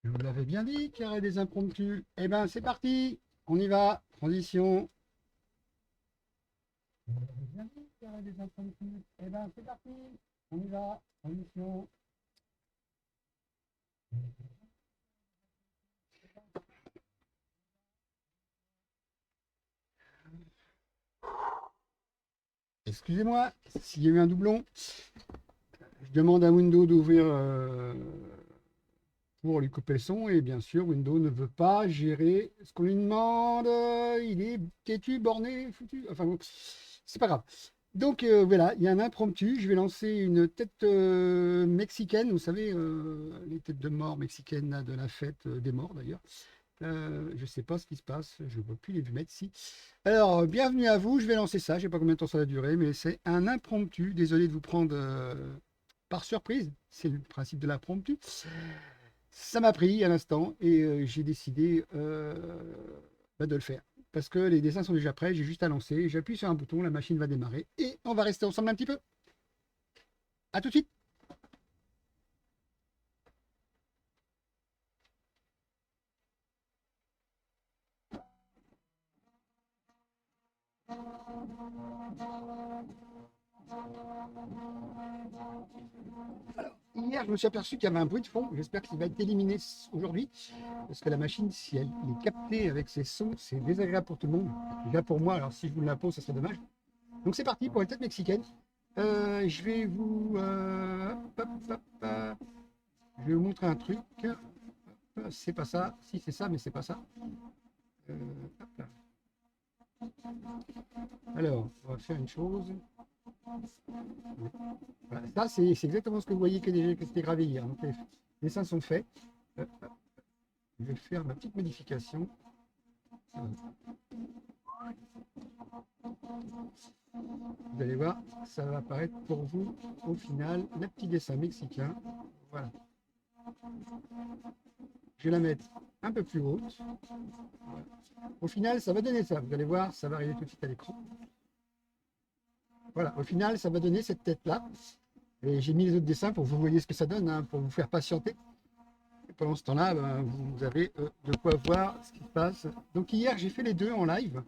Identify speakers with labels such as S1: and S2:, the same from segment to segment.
S1: Je vous l'avais bien dit qu'il y aurait des impromptus. Eh ben, c'est parti. On y va. Transition. Je vous l'avais bien dit qu'il y aurait des impromptus. Eh ben, c'est parti. On y va. Transition. Excusez-moi s'il y a eu un doublon. Je demande à Windows d'ouvrir pour lui couper le son. Et bien sûr, Windows ne veut pas gérer ce qu'on lui demande. Il est têtu, borné, foutu. Enfin, bon, c'est pas grave. Donc voilà, il y a un impromptu. Je vais lancer une tête mexicaine. Vous savez, les têtes de mort mexicaines là, de la fête des morts d'ailleurs. Je ne sais pas ce qui se passe. Je ne vois plus les lunettes ici. Alors, bienvenue à vous. Je vais lancer ça. Je ne sais pas combien de temps ça va durer, mais c'est un impromptu. Désolé de vous prendre par surprise. C'est le principe de l'impromptu. Ça m'a pris à l'instant et j'ai décidé de le faire. Parce que les dessins sont déjà prêts, j'ai juste à lancer, j'appuie sur un bouton, la machine va démarrer et on va rester ensemble un petit peu. À tout de suite. Hier, je me suis aperçu qu'il y avait un bruit de fond. J'espère qu'il va être éliminé aujourd'hui. Parce que la machine, si elle est captée avec ses sons, c'est désagréable pour tout le monde. Déjà pour moi, alors si je vous l'impose, ça serait dommage. Donc c'est parti pour une tête mexicaine. Je vais vous... je vais vous montrer un truc. C'est pas ça. Si, c'est ça, mais c'est pas ça. Euh, Alors, on va faire une chose. Voilà, ça, c'est exactement ce que vous voyez que c'était gravé hier. Donc, les dessins sont faits. Je vais faire ma petite modification. Vous allez voir, ça va apparaître pour vous au final, le petit dessin mexicain. Voilà. Je vais la mettre un peu plus haute. Voilà. Au final, ça va donner ça. Vous allez voir, ça va arriver tout de suite à l'écran. Voilà, au final, ça va donner cette tête-là. Et j'ai mis les autres dessins pour que vous voyez ce que ça donne, hein, pour vous faire patienter. Et pendant ce temps-là, ben, vous avez de quoi voir ce qui se passe. Donc hier, j'ai fait les deux en live.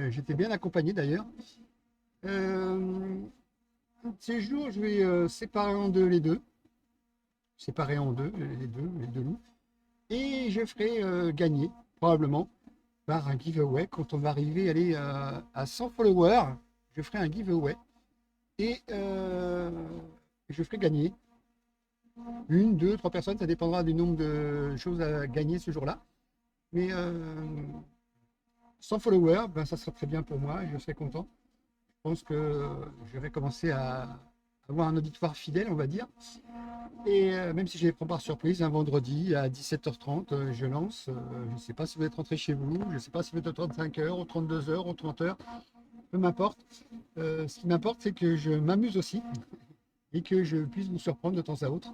S1: J'étais bien accompagné d'ailleurs. Euh, Ces jours, je vais séparer en deux les deux. Séparer en deux les deux loups. Et je ferai gagner, probablement, par un giveaway. Quand on va arriver à 100 followers, je ferai un giveaway. Et je ferai gagner une, deux, trois personnes. Ça dépendra du nombre de choses à gagner ce jour-là. Mais 100 followers, ben, ça sera très bien pour moi. Je serai content. Je pense que je vais commencer à avoir un auditoire fidèle, on va dire. Et même si je les prends par surprise, un vendredi à 17h30, je lance. Je ne sais pas si vous êtes rentré chez vous, je ne sais pas si vous êtes aux 35h, aux 32h, aux 30h, peu m'importe. Ce qui m'importe, c'est que je m'amuse aussi et que je puisse vous surprendre de temps à autre.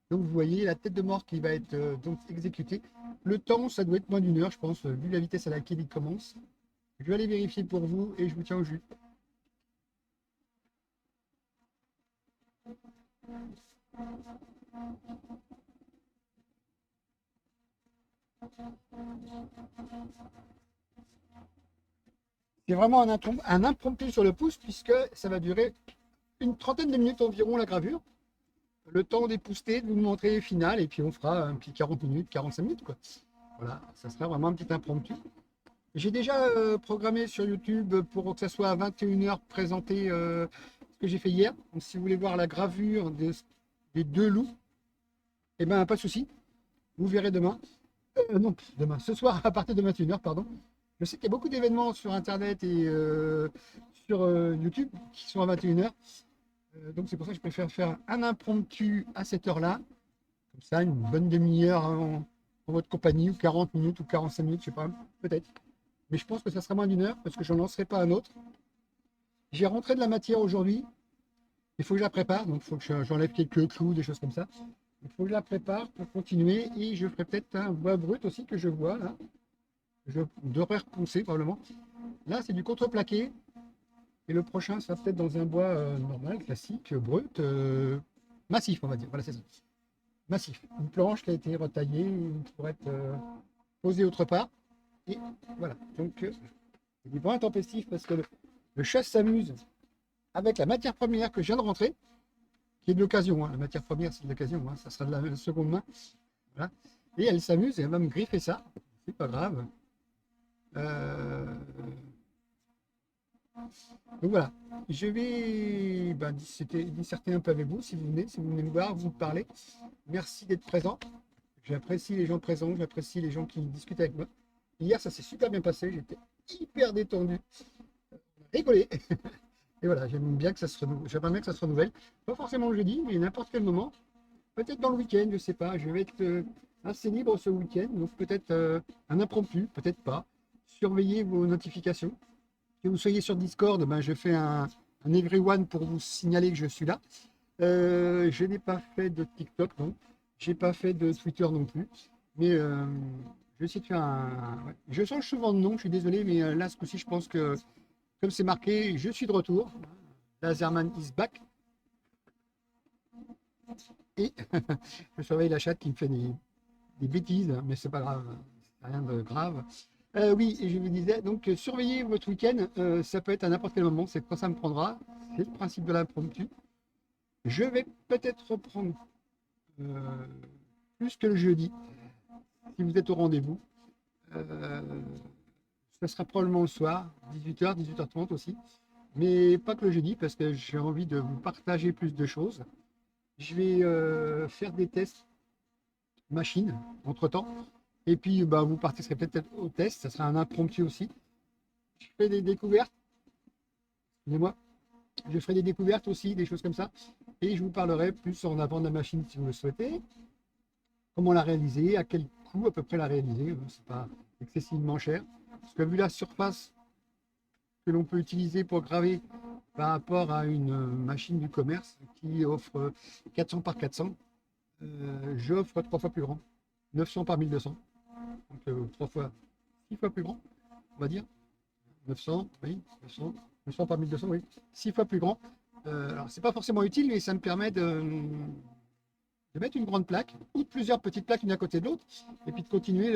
S1: Donc vous voyez la tête de mort qui va être donc exécutée. Le temps, ça doit être moins d'une heure, je pense, vu la vitesse à laquelle il commence. Je vais aller vérifier pour vous et je vous tiens au jus. C'est vraiment un impromptu sur le pouce puisque ça va durer une trentaine de minutes environ la gravure. Le temps d'épousseter, de vous montrer les finales et puis on fera un petit 40 minutes, 45 minutes quoi. Voilà, ça sera vraiment un petit impromptu. J'ai déjà programmé sur YouTube pour que ça soit à 21h présenté ce que j'ai fait hier. Donc si vous voulez voir la gravure des deux loups, eh ben pas de souci, vous verrez demain. Non, demain, ce soir à partir de 21h, pardon. Je sais qu'il y a beaucoup d'événements sur Internet et sur YouTube qui sont à 21h. Donc c'est pour ça que je préfère faire un impromptu à cette heure-là. Comme ça, une bonne demi-heure en votre compagnie, ou 40 minutes, ou 45 minutes, je sais pas, peut-être. Mais je pense que ça sera moins d'une heure parce que je n'en lancerai pas un autre. J'ai rentré de la matière aujourd'hui. Il faut que je la prépare. Donc il faut que j'enlève quelques clous, des choses comme ça. Il faut que je la prépare pour continuer. Et je ferai peut-être un bois brut aussi que je vois là. Je devrais reponcer probablement. Là, c'est du contreplaqué. Et le prochain sera peut-être dans un bois normal, classique, brut, massif, on va dire. Voilà, c'est ça. massif. Une planche qui a été retaillée pour être posée autre part. Et voilà. Donc, c'est du point intempestif parce que le chat s'amuse avec la matière première que je viens de rentrer, qui est de l'occasion. Hein. La matière première, c'est de l'occasion. Hein. Ça sera de la seconde main. Voilà. Et elle s'amuse et elle va me griffer ça. C'est pas grave. Euh, Donc voilà, je vais disserter un peu avec vous si vous venez me voir, vous me parlez. Merci d'être présent. J'apprécie les gens présents, j'apprécie les gens qui discutent avec moi. Hier, ça s'est super bien passé, j'étais hyper détendu, rigolé. Et voilà, j'aimerais bien que ça se renouvelle. Pas forcément le jeudi, mais n'importe quel moment. Peut-être dans le week-end, je sais pas. Je vais être assez libre ce week-end, donc peut-être un impromptu, peut-être pas. Surveillez vos notifications. Que vous soyez sur Discord, ben, je fais un everyone pour vous signaler que je suis là. Je n'ai pas fait de TikTok, non. J'ai pas fait de Twitter non plus. Mais je vais essayer de faire un. Ouais. Je change souvent de nom, je suis désolé, mais là, ce coup-ci, je pense que, comme c'est marqué, je suis de retour. Laserman is back. Et je surveille la chatte qui me fait des bêtises, mais c'est pas grave, c'est rien de grave. Oui, et je vous disais, donc surveillez votre week-end, ça peut être à n'importe quel moment, c'est quand ça me prendra, c'est le principe de l'impromptu. Je vais peut-être reprendre euh, plus que le jeudi, si vous êtes au rendez-vous. Euh, Ça sera probablement le soir, 18h, 18h30 aussi, mais pas que le jeudi, parce que j'ai envie de vous partager plus de choses. Je vais faire des tests machine entre-temps. Et puis, bah, vous participerez peut-être au test, ça sera un impromptu aussi. Je fais des découvertes, excusez-moi, je ferai des découvertes aussi, des choses comme ça. Et je vous parlerai plus en avant de la machine si vous le souhaitez. Comment la réaliser, à quel coût à peu près la réaliser. C'est pas excessivement cher. Parce que vu la surface que l'on peut utiliser pour graver par rapport à une machine du commerce qui offre 400 par 400, j'offre 3 fois plus grand. 900 par 1200. Donc 3 fois, 6 fois plus grand, on va dire. 900, oui, 900, 900 par 1200, oui. 6 fois plus grand. Alors, c'est pas forcément utile, mais ça me permet de mettre une grande plaque ou de plusieurs petites plaques une à côté de l'autre et puis de continuer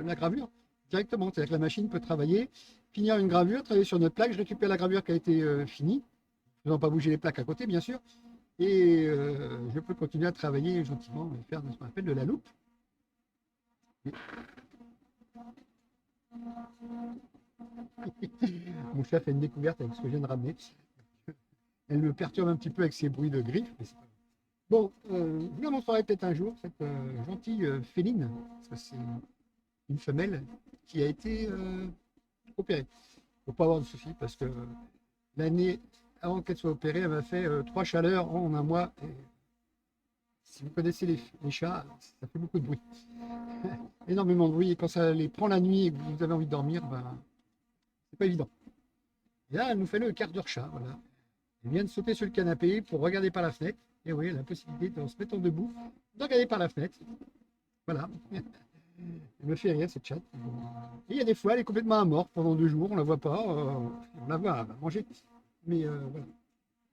S1: la gravure directement. C'est-à-dire que la machine peut travailler, finir une gravure, travailler sur notre plaque. Je récupère la gravure qui a été finie, ne faisant pas bouger les plaques à côté, bien sûr. Et je peux continuer à travailler gentiment et faire ce qu'on appelle de la loupe. Mon chat fait une découverte avec ce que je viens de ramener. Elle me perturbe un petit peu avec ses bruits de griffes. Mais bon, je vous la montrerai peut-être un jour, cette gentille féline, parce que c'est une femelle qui a été opérée. Il ne faut pas avoir de soucis, parce que l'année avant qu'elle soit opérée, elle m'a fait 3 chaleurs en un mois. Et si vous connaissez les chats, ça fait beaucoup de bruit. Énormément de bruit. Et quand ça les prend la nuit et que vous avez envie de dormir, ben, c'est pas évident. Et là, elle nous fait le quart d'heure chat. Voilà. Elle vient de sauter sur le canapé pour regarder par la fenêtre. Et oui, elle a la possibilité de se mettre en debout, de regarder par la fenêtre. Voilà. Elle me fait rire cette chatte. Et il y a des fois, elle est complètement amorphe pendant 2 jours, on la voit pas. On la voit, elle va manger. Mais voilà.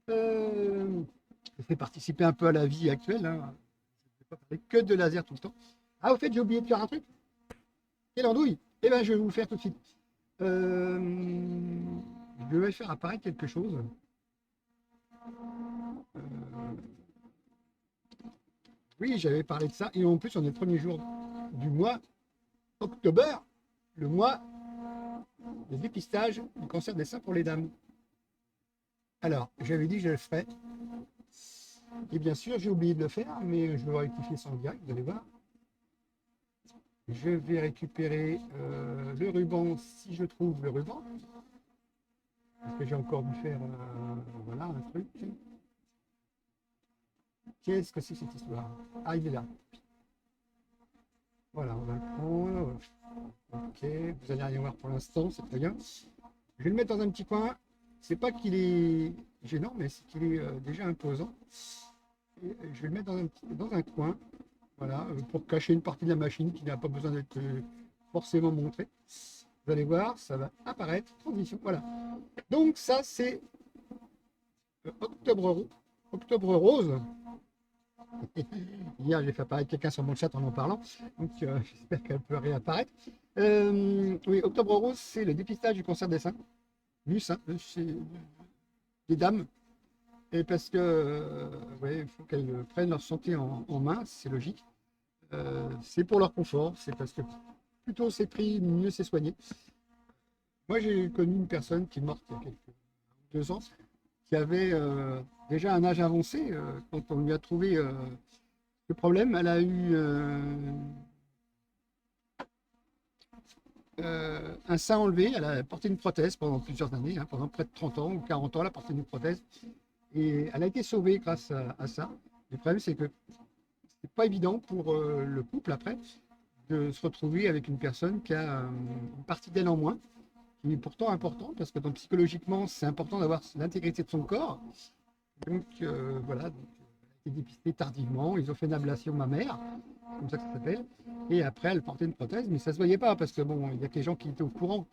S1: Je fais participer un peu à la vie actuelle. Hein. Je ne vais pas parler que de laser tout le temps. Ah, au fait, j'ai oublié de faire un truc. Quelle andouille. Eh bien, je vais vous le faire tout de suite. Je vais faire apparaître quelque chose. Euh, oui, j'avais parlé de ça. Et en plus, on est le premier jour du mois octobre, le mois de dépistage du cancer des seins pour les dames. Alors, j'avais dit que je le ferais. Et bien sûr, j'ai oublié de le faire, mais je vais rectifier ça en direct, vous allez voir. Je vais récupérer le ruban si je trouve le ruban. Parce que j'ai encore dû faire voilà, un truc. Qu'est-ce que c'est cette histoire? Ah, il est là. Voilà, on va le prendre. Ok, vous allez rien voir pour l'instant, c'est très bien. Je vais le mettre dans un petit coin. C'est pas qu'il est gênant, mais c'est qu'il est déjà imposant. Et je vais le mettre dans un coin, voilà, pour cacher une partie de la machine qui n'a pas besoin d'être forcément montrée. Vous allez voir, ça va apparaître. Transition, voilà. Donc ça, c'est octobre rose. Hier, j'ai fait apparaître quelqu'un sur mon chat en parlant, donc j'espère qu'elle peut réapparaître. Oui, Octobre Rose, c'est le dépistage du cancer des seins, du sein, chez les dames. Et parce que, ouais, il faut qu'elles prennent leur santé en main, c'est logique. C'est pour leur confort, c'est parce que plus tôt c'est pris, mieux c'est soigné. Moi, j'ai connu une personne qui est morte il y a quelques 2 ans, qui avait déjà un âge avancé. Quand on lui a trouvé le problème, elle a eu un sein enlevé, elle a porté une prothèse pendant plusieurs années, hein, pendant près de 30 ans ou 40 ans, elle a porté une prothèse. Et elle a été sauvée grâce à ça. Le problème, c'est que c'est pas évident pour le couple après de se retrouver avec une personne qui a une partie d'elle en moins, qui est pourtant important parce que donc, psychologiquement, c'est important d'avoir l'intégrité de son corps. Donc voilà, donc, elle a été dépistée tardivement, ils ont fait une ablation mammaire, comme ça que ça s'appelle, et après elle portait une prothèse, mais ça se voyait pas parce que bon, il y a que les gens qui étaient au courant.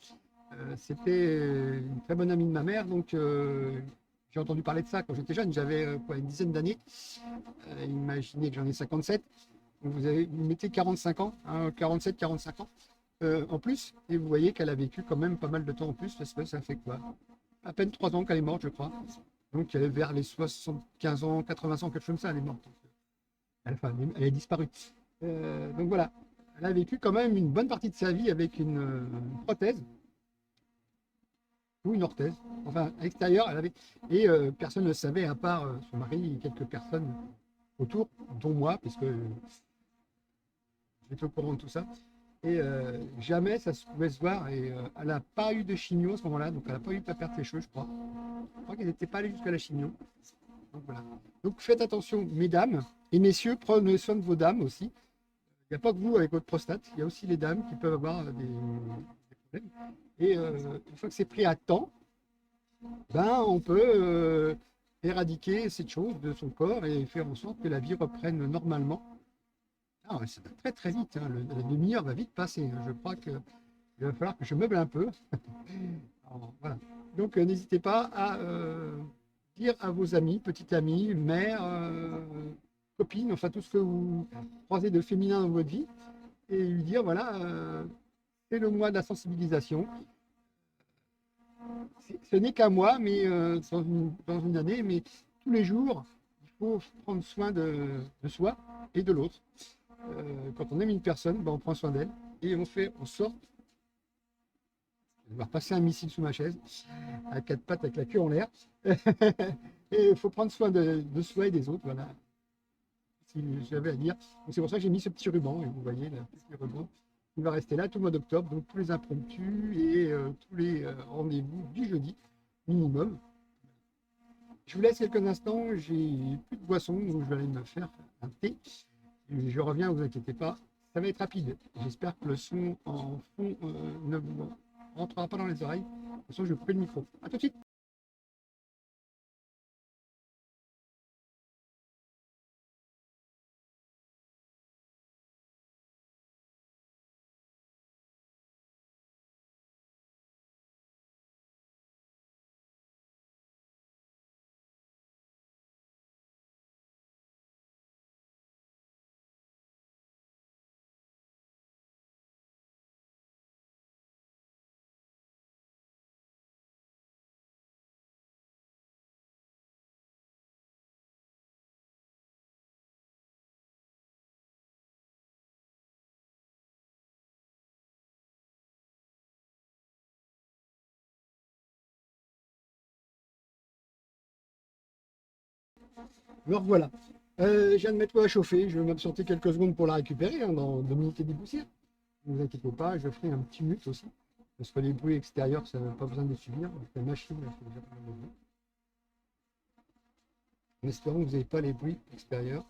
S1: C'était une très bonne amie de ma mère, donc j'ai entendu parler de ça quand j'étais jeune, j'avais une dizaine d'années. Imaginez que j'en ai 57. Vous mettez 45 ans, hein, 47, 45 ans en plus, et vous voyez qu'elle a vécu quand même pas mal de temps en plus, parce que ça fait quoi? À peine 3 ans qu'elle est morte, je crois. Donc elle est vers les 75 ans, 80 ans, quelque chose comme ça, elle est morte. Enfin, elle est disparue. Donc voilà, elle a vécu quand même une bonne partie de sa vie avec une prothèse ou une orthèse. Enfin, à l'extérieur, elle avait. Et personne ne le savait, à part son mari et quelques personnes autour, dont moi, puisque j'étais au courant de tout ça. Et jamais ça se pouvait se voir. Et elle n'a pas eu de chimio à ce moment-là, donc elle n'a pas eu de perdre ses cheveux, je crois. Je crois qu'elle n'était pas allée jusqu'à la chimio. Donc voilà. Donc faites attention, mesdames et messieurs, prenez soin de vos dames aussi. Il n'y a pas que vous avec votre prostate, il y a aussi les dames qui peuvent avoir des problèmes. Et une fois que c'est pris à temps, ben, on peut éradiquer cette chose de son corps et faire en sorte que la vie reprenne normalement. Ah, ça va très très vite, hein. La demi-heure va vite passer, hein. Je crois qu'il va falloir que je meuble un peu. Alors, voilà. Donc n'hésitez pas à dire à vos amis, petites amies, mères, copines, enfin tout ce que vous croisez de féminin dans votre vie, et lui dire voilà, c'est le mois de la sensibilisation. Ce n'est qu'un mois, mais dans une année, mais tous les jours, il faut prendre soin de soi et de l'autre. Quand on aime une personne, ben, on prend soin d'elle et on fait en sorte de voir passer un missile sous ma chaise, à 4 pattes avec la queue en l'air. Et il faut prendre soin de soi et des autres. Voilà, si j'avais à dire. C'est pour ça que j'ai mis ce petit ruban, et vous voyez, le petit ruban. Il va rester là tout le mois d'octobre, donc tous les impromptus et tous les rendez-vous du jeudi minimum. Je vous laisse quelques instants, j'ai plus de boisson, donc je vais aller me faire un thé. Et je reviens, ne vous inquiétez pas, ça va être rapide. J'espère que le son en fond ne vous rentrera pas dans les oreilles. De toute façon, je vais couper le micro. A tout de suite. Me revoilà. Je viens de mettre l'eau à chauffer, je vais m'absenter quelques secondes pour la récupérer, hein, dans 2 minutes et des poussières. Ne vous inquiétez pas, je ferai un petit mute aussi. Parce que les bruits extérieurs, ça n'a pas besoin de subir. La machine, elle fait déjà pas mal de bruit. En espérant que vous n'avez pas les bruits extérieurs.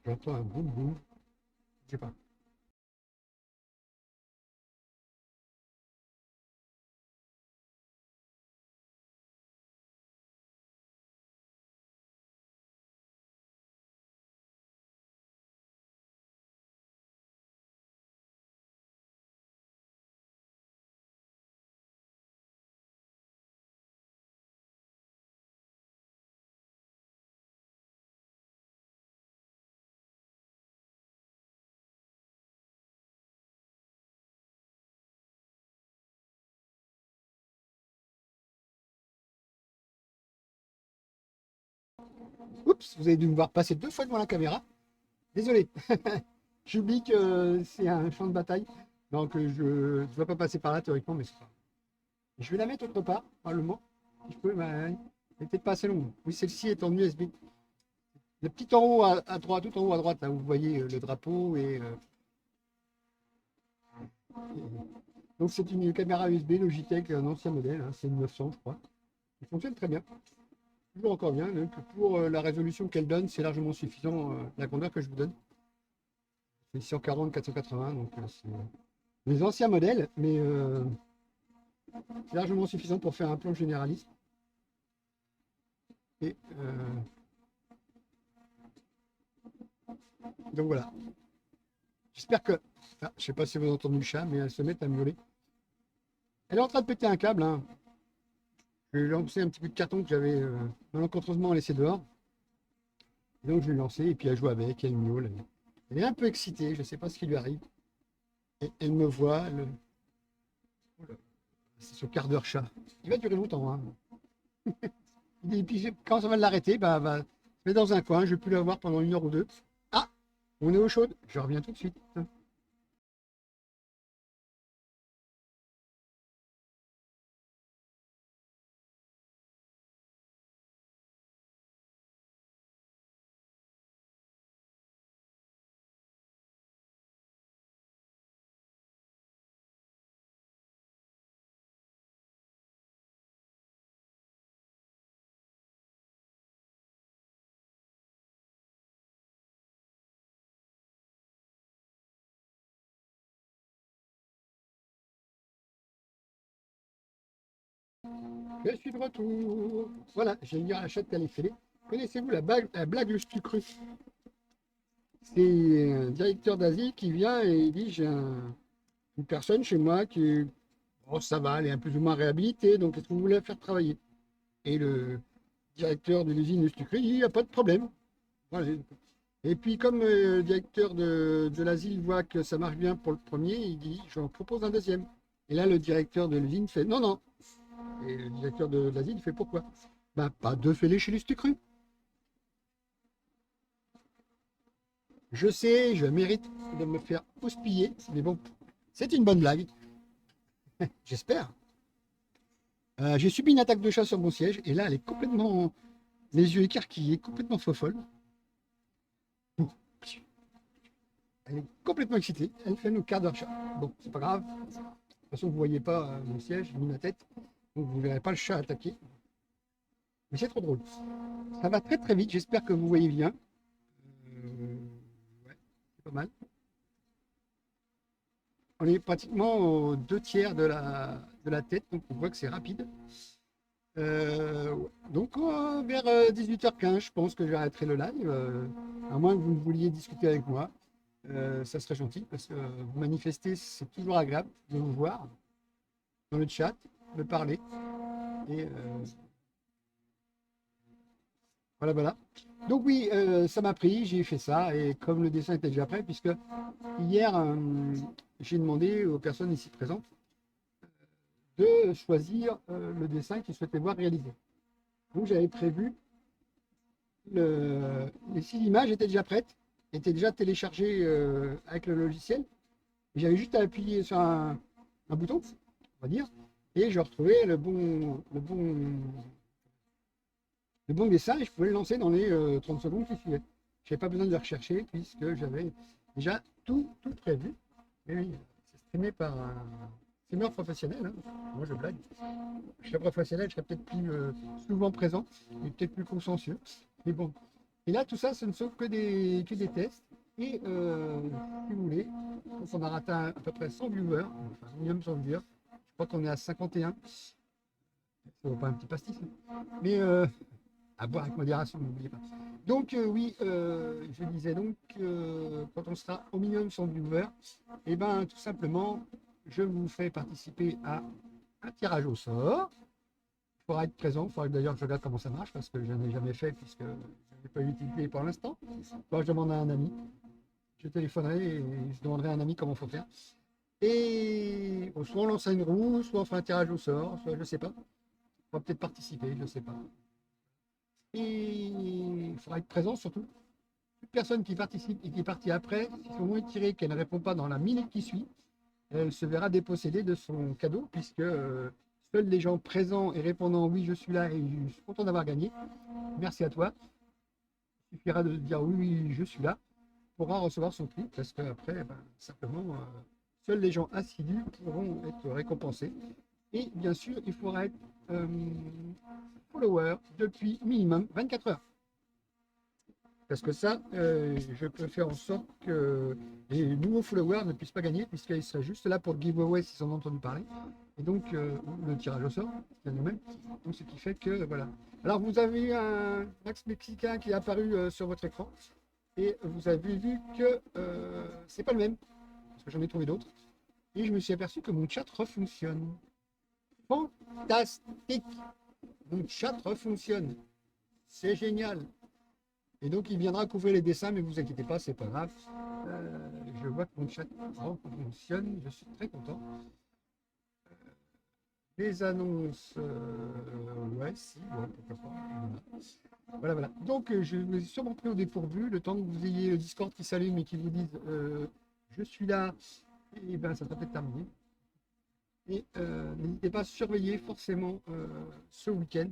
S1: J'entends un boum boum. Je sais pas. Oups, vous avez dû me voir passer 2 fois devant la caméra. Désolé. J'oublie que c'est un champ de bataille. Donc je ne dois pas passer par là théoriquement, mais c'est pas grave. Je vais la mettre autre part, probablement. Si je peux, mais elle n'est peut-être pas assez longue. Oui, celle-ci est en USB. Le petit en haut à droite, tout en haut à droite, là, vous voyez le drapeau donc c'est une caméra USB Logitech, un ancien modèle, hein, c'est une 900 je crois. Il fonctionne très bien, toujours encore bien. Donc pour la résolution qu'elle donne, c'est largement suffisant, la grandeur que je vous donne. C'est 140 480, donc c'est les anciens modèles, mais c'est largement suffisant pour faire un plan généraliste. Et donc voilà. J'espère que. Ah, je ne sais pas si vous avez entendu le chat, mais elle se met à miauler. Elle est en train de péter un câble, hein. Je lui ai lancé un petit peu de carton que j'avais malencontreusement laissé dehors. Et donc je l'ai lancé et puis elle joue avec, elle miaule. Elle est un peu excitée, je ne sais pas ce qui lui arrive. Et elle me voit. C'est son quart d'heure chat. Il va durer longtemps, hein. Et puis quand ça va l'arrêter, bah, va se mettre dans un coin, je ne vais plus la voir pendant 1 heure ou 2. Ah, on est au chaud, je reviens tout de suite. Je suis de retour. Voilà, j'ai eu la chatte téléphonée. Connaissez-vous la blague le cru? C'est un directeur d'asile qui vient et il dit j'ai une personne chez moi qui, oh, ça va, elle est un plus ou moins réhabilitée, donc est-ce que vous voulez la faire travailler? Et le directeur de l'usine de Stucré dit il n'y a pas de problème. Voilà. Et puis comme le directeur de l'asile voit que ça marche bien pour le premier, il dit j'en propose un deuxième. Et là le directeur de l'usine fait non, non. Et le directeur de l'asile fait pourquoi? Ben pas deux fêlés chez les Stucré. Je sais, je mérite de me faire houspiller, mais bon, c'est une bonne blague, j'espère. J'ai subi une attaque de chat sur mon siège, et là, elle est complètement, les yeux écarquillés, complètement folle. Elle est complètement excitée, elle fait nos quart d'heure chat. Bon, c'est pas grave, de toute façon, vous ne voyez pas mon siège, ni ma tête, donc vous ne verrez pas le chat attaquer. Mais c'est trop drôle. Ça va très très vite, j'espère que vous voyez bien. Ouais, c'est pas mal. On est pratiquement aux 2 tiers de la tête, donc on voit que c'est rapide. Donc vers 18h15, je pense que j'arrêterai le live, à moins que vous vouliez discuter avec moi. Ça serait gentil parce que vous manifester, c'est toujours agréable de vous voir dans le chat, de parler. Et voilà, voilà. Donc oui, ça m'a pris, j'ai fait ça. Et comme le dessin était déjà prêt, puisque hier, j'ai demandé aux personnes ici présentes de choisir le dessin qu'ils souhaitaient voir réalisé. Donc j'avais prévu, les 6 images étaient déjà prêtes, étaient déjà téléchargées avec le logiciel. J'avais juste à appuyer sur un bouton, on va dire, et je retrouvais le bon dessin et je pouvais le lancer dans les 30 secondes qui suivaient. Je n'avais pas besoin de le rechercher puisque j'avais déjà tout prévu. Et oui, c'est streamé par un streamer professionnel, hein. Moi je blague. Je serais professionnel, je serais peut-être plus souvent présent et peut-être plus consciencieux. Mais bon. Et là, tout ça, ce ne sont que des tests. Et si vous voulez, donc on a atteint à peu près 100 viewers, enfin minimum 100 viewers. Je crois qu'on est à 51. Ça vaut pas un petit pastis, hein. Mais à boire avec modération, n'oubliez pas. Donc oui, je disais donc, quand on sera au minimum 100 viewers, et ben tout simplement, je vous fais participer à un tirage au sort. Il faudra être présent, il faudra d'ailleurs que je regarde comment ça marche, parce que je n'en ai jamais fait, puisque je n'ai pas eu l'utilité pour l'instant. Je demande à un ami, je téléphonerai et je demanderai à un ami comment il faut faire. Et bon, soit on lance une roue, soit on fait un tirage au sort, soit je ne sais pas. On va peut-être participer, je ne sais pas. Et il faudra être présent surtout. Toute personne qui participe et qui est partie après, si son nom est tiré qu'elle ne répond pas dans la minute qui suit, elle se verra dépossédée de son cadeau, puisque seuls les gens présents et répondant oui, je suis là et je suis content d'avoir gagné, merci à toi. Il suffira de dire oui, oui, je suis là, pourra recevoir son prix, parce qu'après, ben, simplement, seuls les gens assidus pourront être récompensés. Et bien sûr, il faudra être follower depuis minimum 24 heures. Parce que ça, je peux faire en sorte que les nouveaux followers ne puissent pas gagner, puisqu'ils seraient juste là pour le giveaway s'ils en ont entendu parler. Et donc, le tirage au sort, c'est nous-mêmes. Donc, ce qui fait que, voilà. Alors, vous avez eu un axe mexicain qui est apparu sur votre écran. Et vous avez vu que c'est pas le même, parce que j'en ai trouvé d'autres. Et je me suis aperçu que mon chat refonctionne. Fantastique! Mon chat refonctionne. C'est génial. Et donc, il viendra couvrir les dessins, mais vous inquiétez pas, c'est pas grave. Je vois que mon chat fonctionne, je suis très content. Les annonces, ouais, si, bon, pourquoi pas. Voilà, voilà. Donc, je me suis sûrement pris au dépourvu, le temps que vous ayez le Discord qui s'allume et qui vous dise je suis là, et ben ça sera peut-être terminé. Et n'hésitez pas à surveiller forcément ce week-end.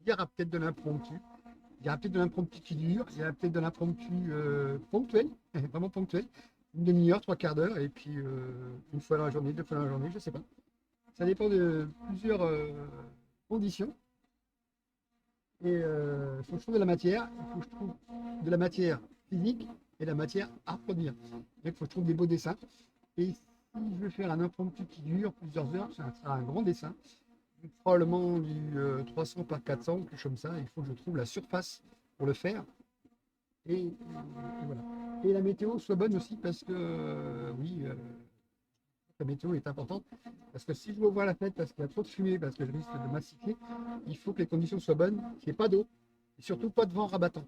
S1: Il y aura peut-être de l'impromptu. Il y aura peut-être de l'impromptu qui dure, il y aura peut-être de l'impromptu ponctuel, vraiment ponctuel, une demi-heure, trois quarts d'heure, et puis une fois dans la journée, deux fois dans la journée, je ne sais pas. Ça dépend de plusieurs conditions. Et il faut que je trouve de la matière, il faut que je trouve de la matière physique et de la matière à reproduire. Il faut que je trouve des beaux dessins. Et si je veux faire un impromptu qui dure plusieurs heures, ça sera un grand dessin. Probablement du 300 par 400, quelque chose comme ça. Il faut que je trouve la surface pour le faire. Et voilà. Et la météo soit bonne aussi parce que, oui, la météo est importante. Parce que si je veux ouvrir la fenêtre parce qu'il y a trop de fumée, parce que je risque de massifier, il faut que les conditions soient bonnes, qu'il n'y ait pas d'eau et surtout pas de vent rabattant.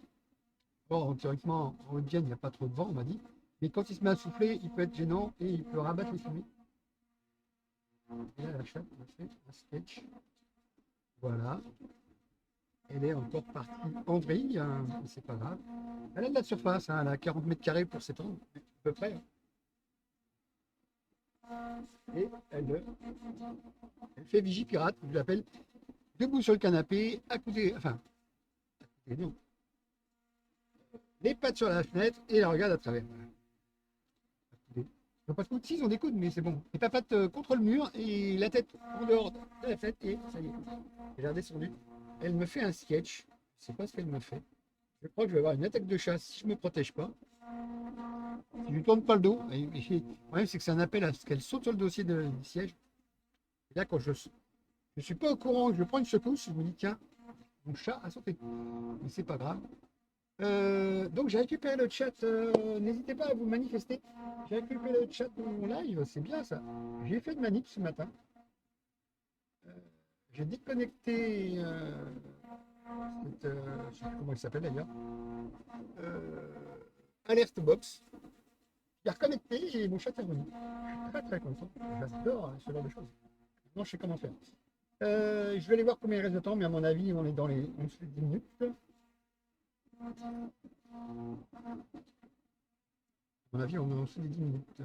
S1: Bon, théoriquement, en Haute-Vienne, il n'y a pas trop de vent, on m'a dit. Mais quand il se met à souffler, il peut être gênant et il peut rabattre les fumées. Et là, la chatte m'a fait un sketch. Voilà. Elle est encore partie en vrille, hein, c'est pas grave. Elle a de la surface, hein, elle a 40 mètres carrés pour s'étendre, à peu près. Et elle fait vigie pirate, je l'appelle, debout sur le canapé, à côté, enfin, non, les pattes sur la fenêtre et la regarde à travers. Ils n'ont pas de coude, si, ils ont des coudes, mais c'est bon. Les papates contre le mur et la tête en dehors de la fenêtre, et ça y est. Elle est redescendue. Elle me fait un sketch, je ne sais pas ce qu'elle me fait. Je crois que je vais avoir une attaque de chasse si je ne me protège pas. Si je ne tourne pas le dos, et le problème c'est que c'est un appel à ce qu'elle saute sur le dossier du siège. Et là, quand je ne suis pas au courant, que je prends une secousse, je me dis tiens, mon chat a sauté. Mais c'est pas grave. Donc j'ai récupéré le chat. N'hésitez pas à vous manifester. J'ai récupéré le chat de mon live, c'est bien ça. J'ai fait de manip ce matin. J'ai déconnecté. Je sais plus comment il s'appelle d'ailleurs. Alert Box. Il a reconnecté et mon chat est revenu. Je suis très très content. J'adore ce genre de choses. Non, je sais comment faire. Je vais aller voir combien il reste de temps, mais à mon avis, on est dans les 11-10 minutes. À mon avis, on est en dessous des 10 minutes.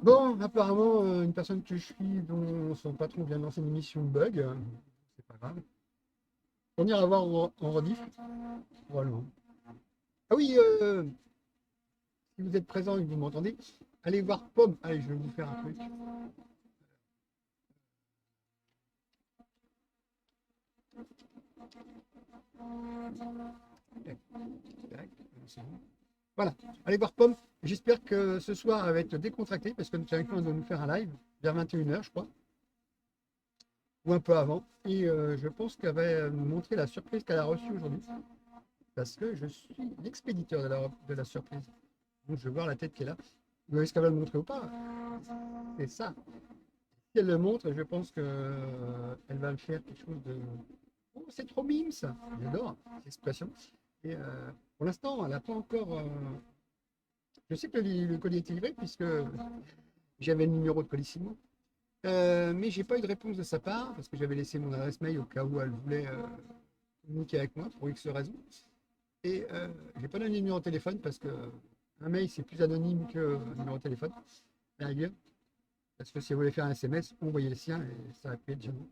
S1: Bon, apparemment, une personne que je suis, dont son patron vient de lancer une émission de bug, c'est pas grave. On ira voir en rediff, probablement. Ah oui, si vous êtes présent et que vous m'entendez, allez voir Pomme. Allez, je vais vous faire un truc. Voilà, allez voir Pomme. J'espère que ce soir, elle va être décontractée parce que nous avons de nous faire un live vers 21h, je crois, ou un peu avant. Et je pense qu'elle va nous montrer la surprise qu'elle a reçue aujourd'hui parce que je suis l'expéditeur de la surprise. Donc, je vais voir la tête qui est là. Vous voyez ce qu'elle va le montrer ou pas? C'est ça. Si elle le montre, je pense qu'elle va le faire quelque chose de. Oh, c'est trop mime ça. J'adore cette expression. Et pour l'instant, elle n'a pas encore Je sais que le colis est livré puisque j'avais le numéro de Colissimo. Mais j'ai pas eu de réponse de sa part parce que j'avais laissé mon adresse mail au cas où elle voulait communiquer avec moi pour X raison. Et j'ai pas donné le numéro de téléphone parce que un mail c'est plus anonyme que un numéro de téléphone, à la rigueur. Parce que si elle voulait faire un SMS, envoyez le sien et ça a pu être gênant.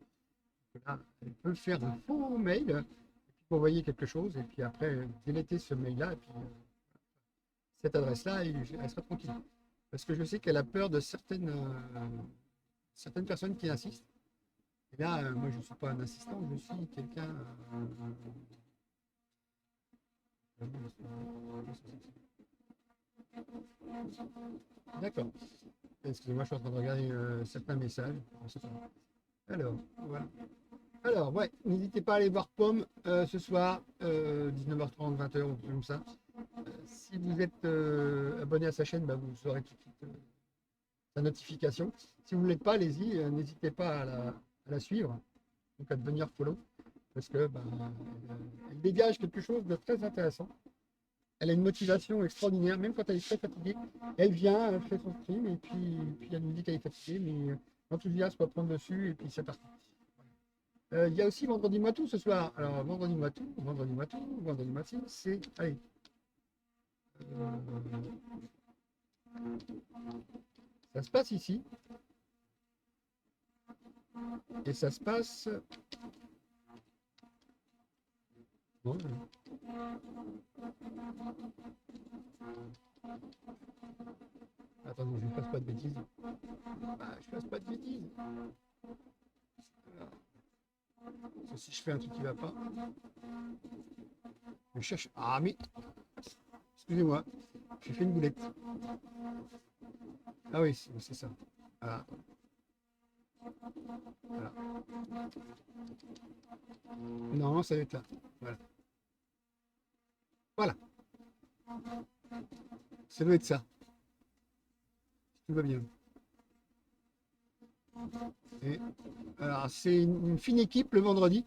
S1: Là, elle peut faire un faux mail, et puis envoyer quelque chose et puis après déléter ce mail-là et puis cette adresse-là, elle sera tranquille. Parce que je sais qu'elle a peur de certaines personnes qui insistent. Et là, moi, je ne suis pas un assistant, je suis quelqu'un. D'accord. Excusez-moi, je suis en train de regarder certains messages. Alors, voilà. Alors, ouais, n'hésitez pas à aller voir Pomme ce soir, 19h30, 20h ou comme ça. Si vous êtes abonné à sa chaîne, bah, vous aurez tout de suite sa notification. Si vous ne l'êtes pas, allez-y, n'hésitez pas à la suivre, donc à devenir follow, parce que bah, elle dégage quelque chose de très intéressant. Elle a une motivation extraordinaire, même quand elle est très fatiguée. Elle vient, elle fait son stream, et puis elle nous dit qu'elle est fatiguée, mais l'enthousiasme va prendre dessus, et puis c'est parti. Il y a aussi Vendredi Matou ce soir. Alors, Vendredi Matou, c'est. Allez. Ça se passe ici. Et ça se passe. Bon, attendez, je ne fasse pas de bêtises. Je fasse pas de bêtises. Si je fais un truc qui ne va pas. Je cherche. Ah, mais. Excusez-moi. J'ai fait une boulette. Ah oui, c'est ça. Voilà. Voilà. Non, ça va être là. Voilà. Voilà. Ça doit être ça. Tout va bien. Et, alors, c'est une fine équipe le vendredi.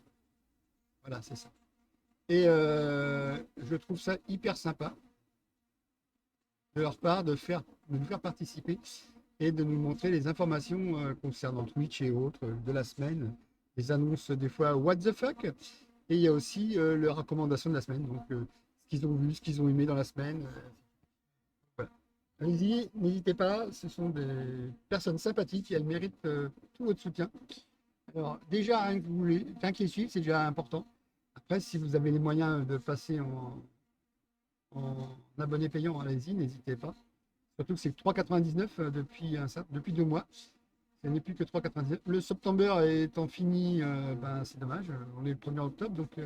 S1: Voilà, c'est ça. Et je trouve ça hyper sympa de leur part de nous faire participer et de nous montrer les informations concernant Twitch et autres de la semaine. Les annonces des fois what the fuck. Et il y a aussi leurs recommandations de la semaine. Donc ce qu'ils ont vu, ce qu'ils ont aimé dans la semaine. Voilà. Allez-y, n'hésitez pas, ce sont des personnes sympathiques et elles méritent tout votre soutien. Alors déjà, rien que vous les, enfin, qu'ils suivent, c'est déjà important. Après, si vous avez les moyens de passer en abonné payant, allez-y, n'hésitez pas. Surtout que c'est 3,99 depuis 2 mois. Ce n'est plus que 3,99. Le September étant fini, ben, c'est dommage. On est le 1er octobre, donc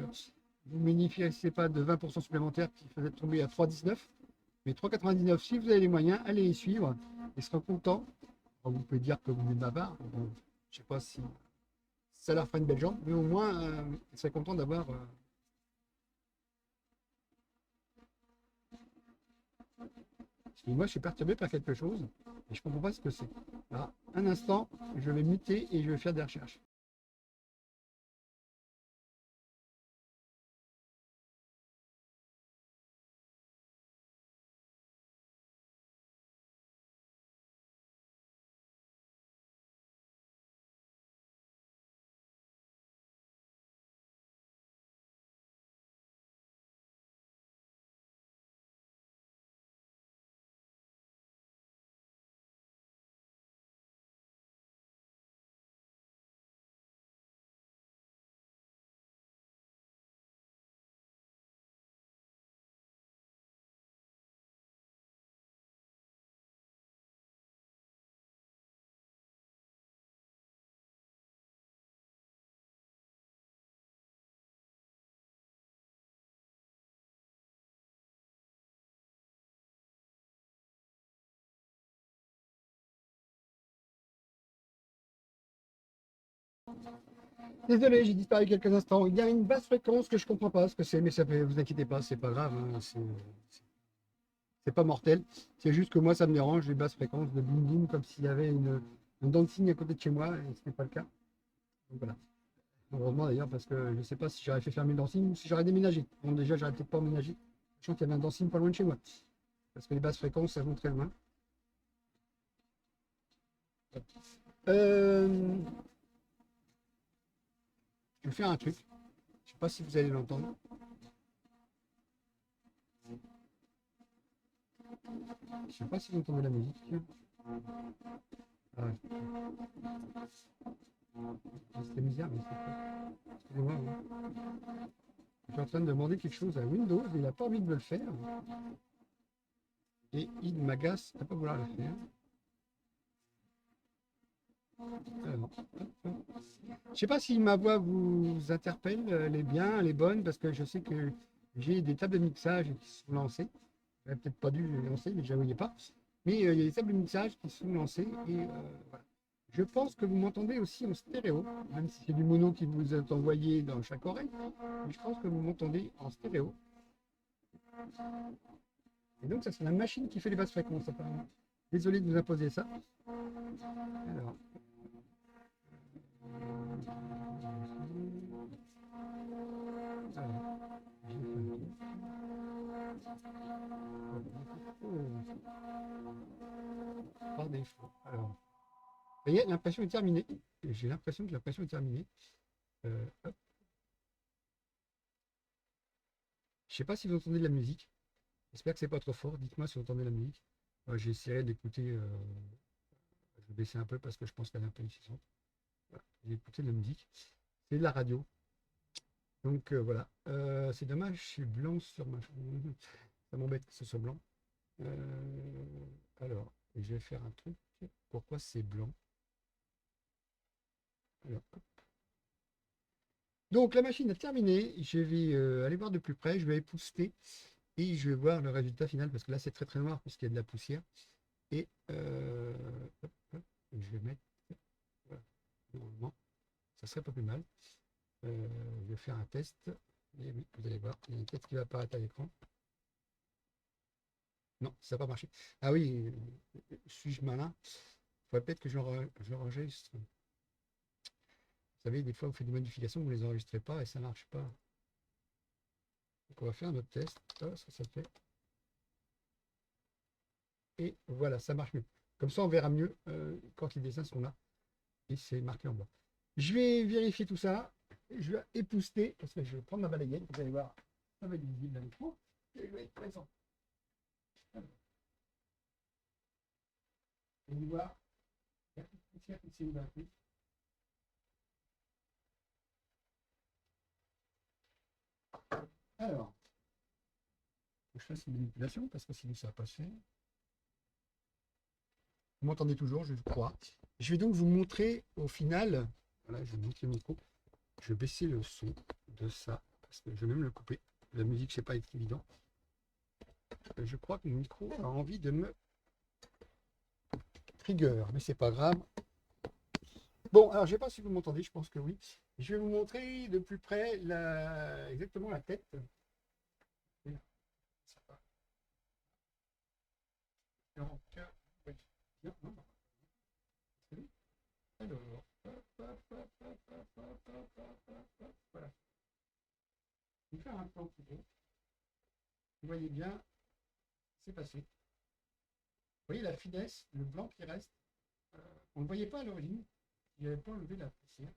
S1: vous ne bénéficiez pas de 20% supplémentaires qui faisaient tomber à 3,19. Mais 3,99, si vous avez les moyens, allez y suivre. Ils seront contents. Alors, vous pouvez dire que vous êtes bavard. Bon, je ne sais pas si ça leur fera une belle jambe, mais au moins, ils seraient contents d'avoir. Moi, je suis perturbé par quelque chose et je ne comprends pas ce que c'est. Alors, un instant, je vais muter et je vais faire des recherches. Désolé, j'ai disparu quelques instants. Il y a une basse fréquence que je ne comprends pas ce que c'est, mais ça fait, vous inquiétez pas, c'est pas grave, hein, c'est pas mortel. C'est juste que moi, ça me dérange, les basses fréquences de boum boum, comme s'il y avait un dancing à côté de chez moi, et ce n'est pas le cas. Donc voilà. Heureusement d'ailleurs, parce que je ne sais pas si j'aurais fait fermer le dancing ou si j'aurais déménagé. Bon, déjà, j'aurais peut-être pas emménagé, sachant qu'il y avait un dancing pas loin de chez moi. parce que les basses fréquences, ça vont très loin. Euh, je vais faire un truc. Je sais pas si vous allez l'entendre. Je sais pas si vous entendez la musique. Ah ouais. C'était misère, mais c'est pas. Excusez-moi. Hein. Je suis en train de demander quelque chose à Windows, il n'a pas envie de me le faire. Et il m'agace à ne pas vouloir le faire. Alors, je ne sais pas si ma voix vous interpelle, elle est bien, elle est bonne, parce que je sais que j'ai des tables de mixage qui sont lancées. J'aurais peut-être pas dû les lancer, mais je ne voyais pas. Mais il y a des tables de mixage qui sont lancées et voilà. Je pense que vous m'entendez aussi en stéréo, même si c'est du mono qui vous est envoyé dans chaque oreille. Mais je pense que vous m'entendez en stéréo. Et donc, ça, c'est la machine qui fait les basses fréquences, apparemment. Désolé de vous imposer ça. Alors. Par défaut. Alors. Ça y est, l'impression est terminée. J'ai l'impression que l'impression est terminée. Hop. Je ne sais pas si vous entendez de la musique. J'espère que c'est pas trop fort. Dites-moi si vous entendez la musique. J'essaierai d'écouter. Je vais baisser un peu parce que je pense qu'elle est un peu insistante. Voilà. J'ai écouté de la musique. C'est de la radio. Donc voilà. C'est dommage, je suis blanc sur ma. Ça m'embête que ce soit blanc. Alors, je vais faire un truc. Pourquoi c'est blanc? Alors, donc la machine a terminé. Je vais aller voir de plus près. Je vais épousseter et je vais voir le résultat final parce que là c'est très très noir puisqu'il y a de la poussière. Et hop, hop, je vais mettre. Voilà. Normalement, ça serait pas plus mal. Je vais faire un test. Et oui, vous allez voir, il y a une tête qui va apparaître à l'écran. Non, ça n'a pas marché. Ah oui, suis-je malin? Il faudrait peut-être que je l'enregistre. Vous savez, des fois, vous faites des modifications, vous ne les enregistrez pas et ça ne marche pas. Donc, on va faire notre test. Oh, ça fait. Et voilà, ça marche mieux. Comme ça, on verra mieux quand les dessins sont là. Et c'est marqué en bas. Je vais vérifier tout ça. Je vais épousseter, parce que je vais prendre ma balayette. Vous allez voir, ça va être visible à l'écran. Et je vais être présent. Vous allez voir, il y a toute poussière qui s'est ouverte. Alors, je fasse une manipulation parce que sinon ça va pas se faire. Vous m'entendez toujours, je crois. Je vais donc vous montrer au final. Voilà, je monte le micro. Je vais baisser le son de ça parce que je vais même le couper. La musique, c'est pas évident. Je crois que le micro a envie de me trigger, mais c'est pas grave. Bon, alors je sais pas si vous m'entendez, je pense que oui. Je vais vous montrer de plus près exactement la tête. Donc, oui. Non, non, non. Alors, voilà. Je vais faire un plan plus gros. Vous voyez bien, c'est passé. Vous voyez la finesse, le blanc qui reste. On ne le voyait pas à l'origine. Il n'avait pas enlevé la poussière.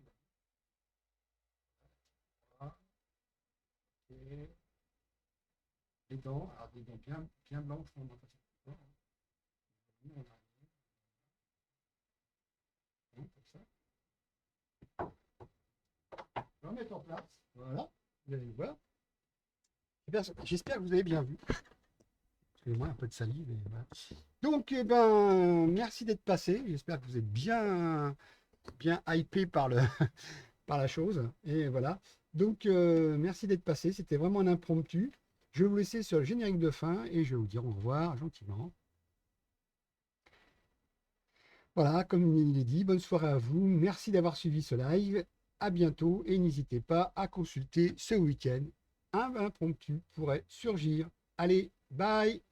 S1: Voilà. Et les dents, alors des dents bien, bien blanches, on n'a pas fait. On a comme ça. On va mettre en place. Voilà. Vous allez voir. J'espère que vous avez bien vu. Excusez-moi, un peu de salive. Et voilà. Donc, eh ben, merci d'être passé. J'espère que vous êtes bien, bien hypé par par la chose. Et voilà. Donc, merci d'être passé. C'était vraiment un impromptu. Je vais vous laisser sur le générique de fin et je vais vous dire au revoir gentiment. Voilà, comme il est dit, bonne soirée à vous. Merci d'avoir suivi ce live. À bientôt et n'hésitez pas à consulter ce week-end. Un impromptu pourrait surgir. Allez, bye!